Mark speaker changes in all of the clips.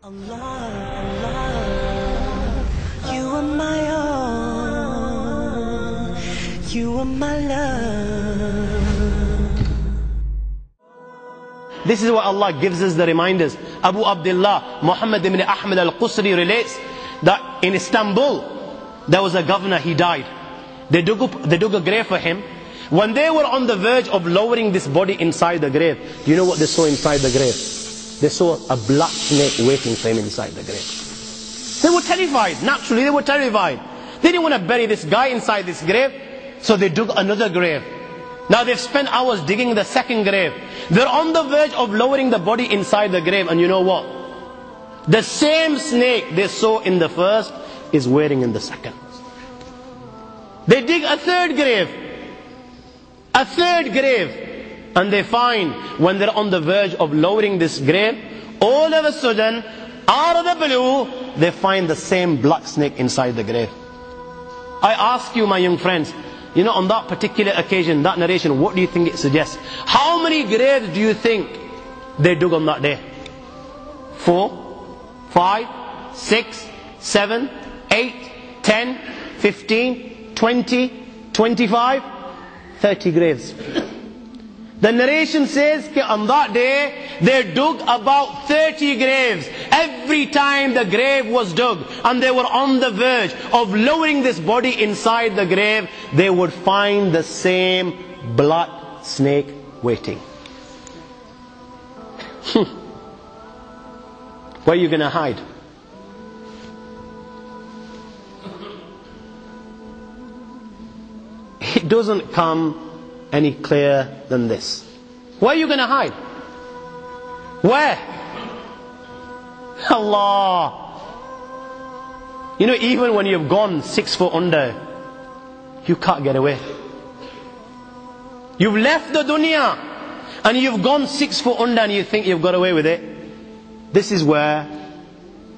Speaker 1: Allah, Allah, you are my all, you are my love.
Speaker 2: This is what Allah gives us the reminders. Abu Abdullah Muhammad ibn Ahmed al-Qusri relates that in Istanbul there was a governor, he died. They dug a grave for him. When they were on the verge of lowering this body inside the grave, do you know what they saw inside the grave? They saw a black snake waiting for him inside the grave. They were terrified. Naturally, they were terrified. They didn't want to bury this guy inside this grave, so they dug another grave. Now they've spent hours digging the second grave. They're on the verge of lowering the body inside the grave, and you know what? The same snake they saw in the first is waiting in the second. They dig a third grave. A third grave. And they find, when they're on the verge of lowering this grave, all of a sudden, out of the blue, they find the same black snake inside the grave. I ask you, my young friends, you know, on that particular occasion, that narration, what do you think it suggests? How many graves do you think they dug on that day? 4, 5, 6, 7, 8, 10, 15, 20, 25, 30 graves. The narration says that on that day, they dug about 30 graves. Every time the grave was dug and they were on the verge of lowering this body inside the grave, they would find the same black snake waiting. Where are you going to hide? It doesn't come any clearer than this. Where are you going to hide? Where? Allah. You know, even when you've gone 6 foot under, you can't get away. You've left the dunya and you've gone 6 foot under and you think you've got away with it. This is where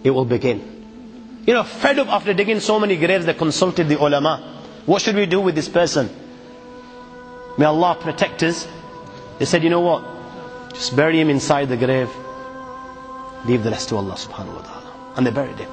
Speaker 2: it will begin. You know, fed up after digging so many graves, they consulted the ulama. What should we do with this person? May Allah protect us. They said, you know what? Just bury him inside the grave. Leave the rest to Allah subhanahu wa ta'ala. And they buried him.